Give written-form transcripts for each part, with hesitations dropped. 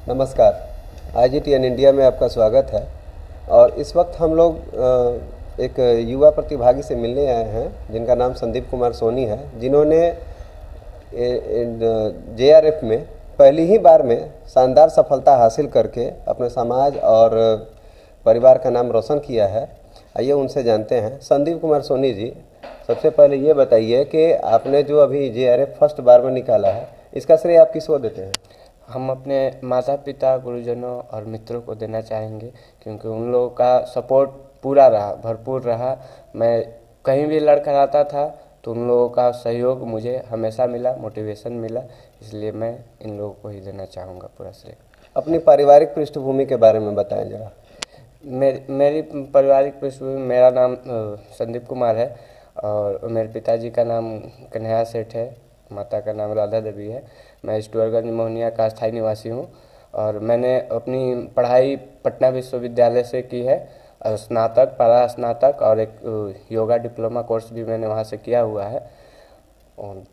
नमस्कार। IGTN India में आपका स्वागत है। और इस वक्त हम लोग एक युवा प्रतिभागी से मिलने आए हैं जिनका नाम संदीप कुमार सोनी है, जिन्होंने JRF में पहली ही बार में शानदार सफलता हासिल करके अपने समाज और परिवार का नाम रोशन किया है। आइए उनसे जानते हैं। संदीप कुमार सोनी जी, सबसे पहले ये बताइए कि आपने जो अभी JRF फर्स्ट बार में निकाला है, इसका श्रेय आप किसको देते हैं? हम अपने माता पिता, गुरुजनों और मित्रों को देना चाहेंगे, क्योंकि उन लोगों का सपोर्ट पूरा रहा, भरपूर रहा। मैं कहीं भी लड़कर आता था तो उन लोगों का सहयोग मुझे हमेशा मिला, मोटिवेशन मिला, इसलिए मैं इन लोगों को ही देना चाहूँगा पूरा श्रेय। अपनी पारिवारिक पृष्ठभूमि के बारे में बताएं जरा। मेरी पारिवारिक पृष्ठभूमि, मेरा नाम संदीप कुमार है और मेरे पिताजी का नाम कन्हैया सेठ है, माता का नाम राधा देवी है। मैं स्टुअरगंज मोहनिया का स्थायी निवासी हूँ और मैंने अपनी पढ़ाई पटना विश्वविद्यालय से की है, स्नातक, पारा स्नातक और एक योगा डिप्लोमा कोर्स भी मैंने वहाँ से किया हुआ है। और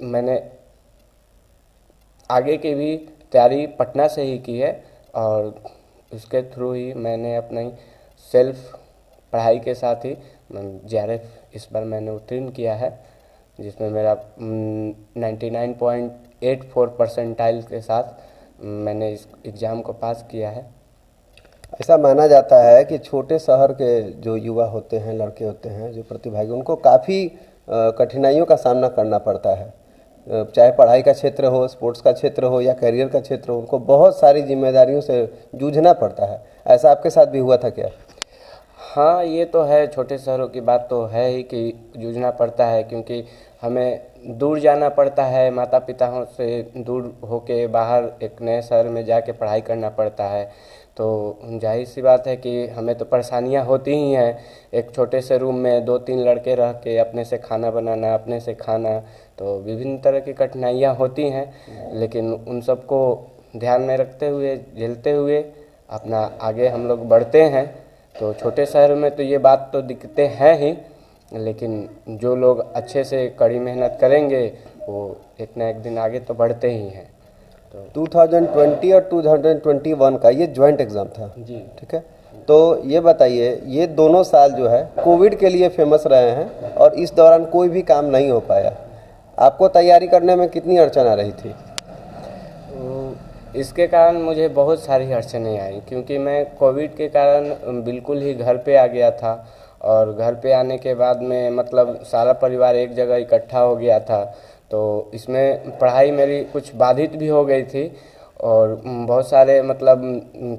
मैंने आगे की भी तैयारी पटना से ही की है और उसके थ्रू ही मैंने अपनी सेल्फ पढ़ाई के साथ ही JRF इस बार मैंने उत्तीर्ण किया है, जिसमें मेरा 99.84 परसेंटाइल के साथ मैंने इस एग्ज़ाम को पास किया है। ऐसा माना जाता है कि छोटे शहर के जो युवा होते हैं, लड़के होते हैं जो प्रतिभागी, उनको काफ़ी कठिनाइयों का सामना करना पड़ता है। चाहे पढ़ाई का क्षेत्र हो, स्पोर्ट्स का क्षेत्र हो या करियर का क्षेत्र हो, उनको बहुत सारी जिम्मेदारियों से जूझना पड़ता है। ऐसा आपके साथ भी हुआ था क्या? हाँ, ये तो है, छोटे शहरों की बात तो है ही कि जूझना पड़ता है, क्योंकि हमें दूर जाना पड़ता है, माता पिता से दूर होके बाहर एक नए शहर में जाके पढ़ाई करना पड़ता है। तो जाहिर सी बात है कि हमें तो परेशानियां होती ही हैं। एक छोटे से रूम में 2-3 लड़के रह के अपने से खाना बनाना, अपने से खाना, तो विभिन्न तरह की कठिनाइयां होती हैं, लेकिन उन सबको ध्यान में रखते हुए, झेलते हुए अपना आगे हम लोग बढ़ते हैं। तो छोटे शहर में तो ये बात तो दिखते हैं ही, लेकिन जो लोग अच्छे से कड़ी मेहनत करेंगे वो एक ना एक दिन आगे तो बढ़ते ही हैं। तो 2020 और 2021 का ये ज्वाइंट एग्ज़ाम था जी, ठीक है। तो ये बताइए, ये दोनों साल जो है कोविड के लिए फेमस रहे हैं और इस दौरान कोई भी काम नहीं हो पाया। आपको तैयारी करने में कितनी अड़चन आ रही थी? इसके कारण मुझे बहुत सारी अड़चनें आई, क्योंकि मैं कोविड के कारण बिल्कुल ही घर पे आ गया था और घर पे आने के बाद में मतलब सारा परिवार एक जगह इकट्ठा हो गया था। तो इसमें पढ़ाई मेरी कुछ बाधित भी हो गई थी और बहुत सारे मतलब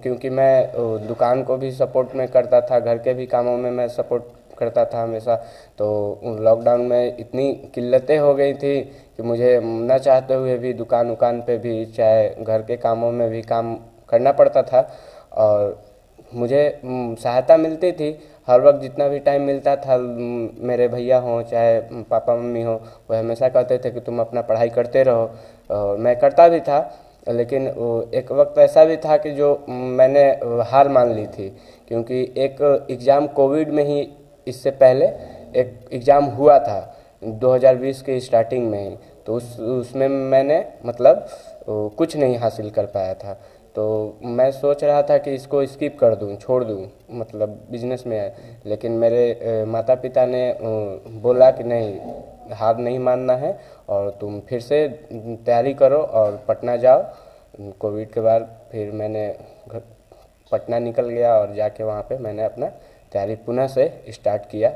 क्योंकि मैं दुकान को भी सपोर्ट में करता था, घर के भी कामों में मैं सपोर्ट करता था हमेशा। तो लॉकडाउन में इतनी किल्लतें हो गई थी कि मुझे न चाहते हुए भी दुकान उकान पे भी, चाहे घर के कामों में भी काम करना पड़ता था और मुझे सहायता मिलती थी। हर वक्त जितना भी टाइम मिलता था, मेरे भैया हों चाहे पापा मम्मी हों, वो हमेशा कहते थे कि तुम अपना पढ़ाई करते रहो, और मैं करता भी था। लेकिन एक वक्त ऐसा भी था कि जो मैंने हार मान ली थी, क्योंकि एक एग्ज़ाम कोविड में ही, इससे पहले एक एग्ज़ाम हुआ था 2020 के स्टार्टिंग में ही, तो उसमें मैंने मतलब कुछ नहीं हासिल कर पाया था। तो मैं सोच रहा था कि इसको स्किप कर दूं, छोड़ दूं, मतलब बिजनेस में है। लेकिन मेरे माता पिता ने बोला कि नहीं, हार नहीं मानना है और तुम फिर से तैयारी करो और पटना जाओ। कोविड के बाद फिर मैंने पटना निकल गया और जाके वहाँ पे मैंने अपना तैयारी पुनः से स्टार्ट किया।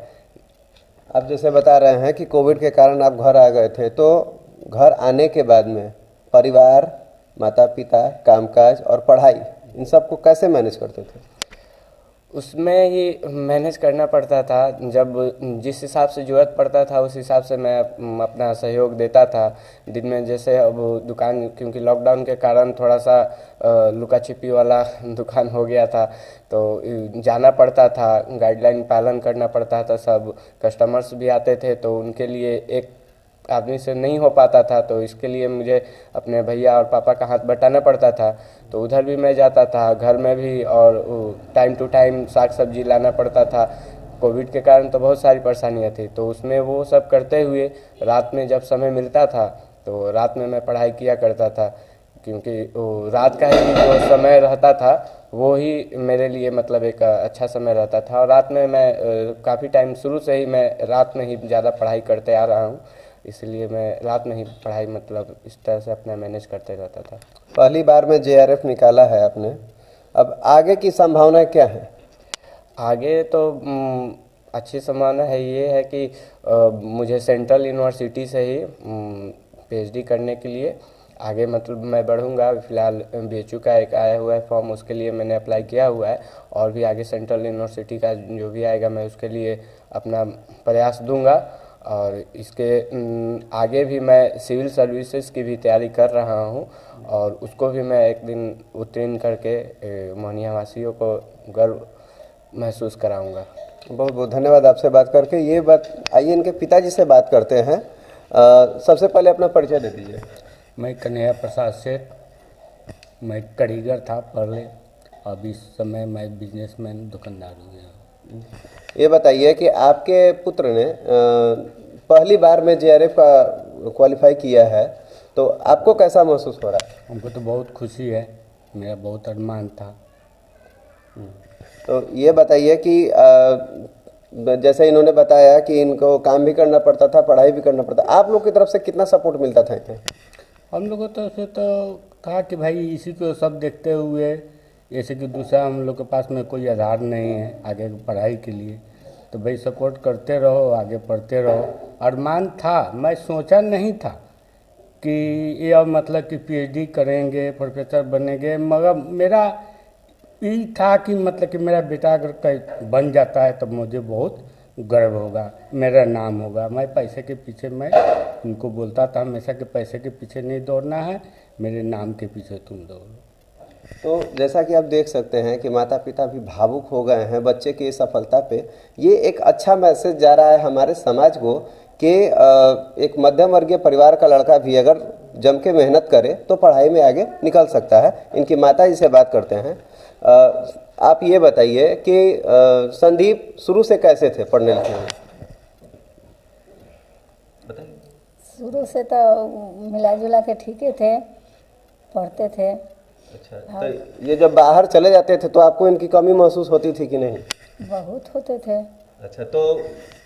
आप जैसे बता रहे हैं कि कोविड के कारण आप घर आ गए थे, तो घर आने के बाद में परिवार, माता पिता, कामकाज और पढ़ाई, इन सब को कैसे मैनेज करते थे? उसमें ही मैनेज करना पड़ता था। जब जिस हिसाब से ज़रूरत पड़ता था उस हिसाब से मैं अपना सहयोग देता था। दिन में जैसे अब दुकान, क्योंकि लॉकडाउन के कारण थोड़ा सा लुका छिपी वाला दुकान हो गया था, तो जाना पड़ता था, गाइडलाइन पालन करना पड़ता था। सब कस्टमर्स भी आते थे तो उनके लिए एक आदमी से नहीं हो पाता था, तो इसके लिए मुझे अपने भैया और पापा का हाथ बटाना पड़ता था। तो उधर भी मैं जाता था, घर में भी, और टाइम टू टाइम साग सब्जी लाना पड़ता था। कोविड के कारण तो बहुत सारी परेशानियाँ थी, तो उसमें वो सब करते हुए रात में जब समय मिलता था तो रात में मैं पढ़ाई किया करता था, क्योंकि वो रात का ही जो समय रहता था वो ही मेरे लिए मतलब एक अच्छा समय रहता था। और रात में मैं काफ़ी टाइम शुरू से ही मैं रात में ही ज़्यादा पढ़ाई करते आ रहा हूँ, इसलिए मैं रात में ही पढ़ाई मतलब इस तरह से अपना मैनेज करते रहता था। पहली बार में जेआरएफ निकाला है आपने, अब आगे की संभावनाएं क्या है? आगे तो अच्छी संभावना है, ये है कि मुझे सेंट्रल यूनिवर्सिटी से ही पीएचडी करने के लिए आगे मतलब मैं बढ़ूंगा। फिलहाल बीएचयू का एक आया हुआ है फॉर्म, उसके लिए मैंने अप्लाई किया हुआ है, और भी आगे सेंट्रल यूनिवर्सिटी का जो भी आएगा मैं उसके लिए अपना प्रयास दूंगा। और इसके आगे भी मैं सिविल सर्विसेज की भी तैयारी कर रहा हूं, और उसको भी मैं एक दिन उत्तीर्ण करके मोहनिया वासियों को गर्व महसूस कराऊंगा। बहुत बहुत धन्यवाद आपसे बात करके। ये बात आइए इनके पिताजी से बात करते हैं। सबसे पहले अपना परिचय दे दीजिए। मैं कन्हैया प्रसाद सेठ, मैं कारीगर था पहले, अब इस समय मैं बिजनेसमैन दुकानदार हो गया। ये बताइए कि आपके पुत्र ने पहली बार में जेआरएफ का क्वालिफाई किया है, तो आपको कैसा महसूस हो रहा है? हमको तो बहुत खुशी है, मेरा बहुत अरमान था। तो ये बताइए कि जैसे इन्होंने बताया कि इनको काम भी करना पड़ता था, पढ़ाई भी करना पड़ता, आप लोग की तरफ से कितना सपोर्ट मिलता था इन्हें? हम लोगों तो से तो कहा कि भाई इसी को सब देखते हुए, जैसे कि दूसरा हम लोग के पास में कोई आधार नहीं है आगे पढ़ाई के लिए, तो भाई सपोर्ट करते रहो, आगे पढ़ते रहो। अरमान था, मैं सोचा नहीं था कि ये अब मतलब कि पीएचडी करेंगे, प्रोफेसर बनेंगे, मगर मेरा यही था कि मतलब कि मेरा बेटा अगर बन जाता है तब मुझे बहुत गर्व होगा, मेरा नाम होगा। मैं पैसे के पीछे, मैं उनको बोलता था हमेशा कि पैसे के पीछे नहीं दौड़ना है, मेरे नाम के पीछे तुम दौड़ो। तो जैसा कि आप देख सकते हैं कि माता पिता भी भावुक हो गए हैं बच्चे की सफलता पे। ये एक अच्छा मैसेज जा रहा है हमारे समाज को कि एक मध्यम वर्गीय परिवार का लड़का भी अगर जम के मेहनत करे तो पढ़ाई में आगे निकल सकता है। इनकी माता जी से बात करते हैं। आप ये बताइए कि संदीप शुरू से कैसे थे पढ़ने लिखने में? बताइए। शुरू से तो मिला जुला के ठीक ही थे, पढ़ते थे। अच्छा, तो ये जब बाहर चले जाते थे तो आपको इनकी कमी महसूस होती थी कि नहीं? बहुत होते थे। अच्छा, तो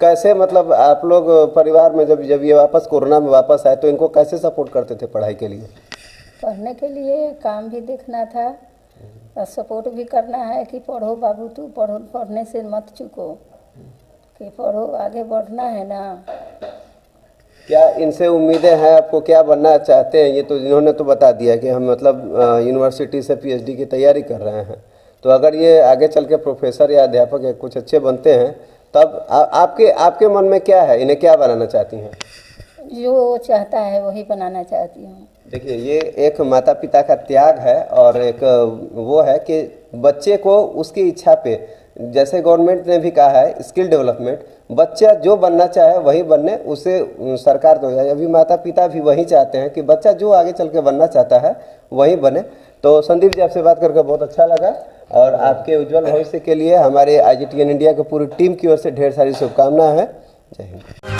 कैसे मतलब आप लोग परिवार में जब ये वापस कोरोना में वापस आए तो इनको कैसे सपोर्ट करते थे पढ़ाई के लिए? पढ़ने के लिए काम भी देखना था और सपोर्ट भी करना है कि पढ़ो बाबू, तू पढ़ो, पढ़ने से मत चूको, कि पढ़ो, आगे बढ़ना है ना। क्या इनसे उम्मीदें हैं आपको, क्या बनना चाहते हैं? ये तो इन्होंने तो बता दिया कि हम मतलब यूनिवर्सिटी से पीएचडी की तैयारी कर रहे हैं, तो अगर ये आगे चल के प्रोफेसर या अध्यापक या कुछ अच्छे बनते हैं तब आपके मन में क्या है, इन्हें क्या बनाना चाहती हैं? जो चाहता है वही बनाना चाहती हूँ। देखिए, ये एक माता पिता का त्याग है और एक वो है कि बच्चे को उसकी इच्छा पे, जैसे गवर्नमेंट ने भी कहा है स्किल डेवलपमेंट, बच्चा जो बनना चाहे वही बनने, उसे सरकार दो जाए। अभी माता पिता भी वही चाहते हैं कि बच्चा जो आगे चल के बनना चाहता है वही बने। तो संदीप जी, आपसे बात करके बहुत अच्छा लगा और आपके उज्जवल भविष्य के लिए हमारे IGTN इंडिया की पूरी टीम की ओर से ढेर सारी शुभकामनाएं हैं। जय हिंद।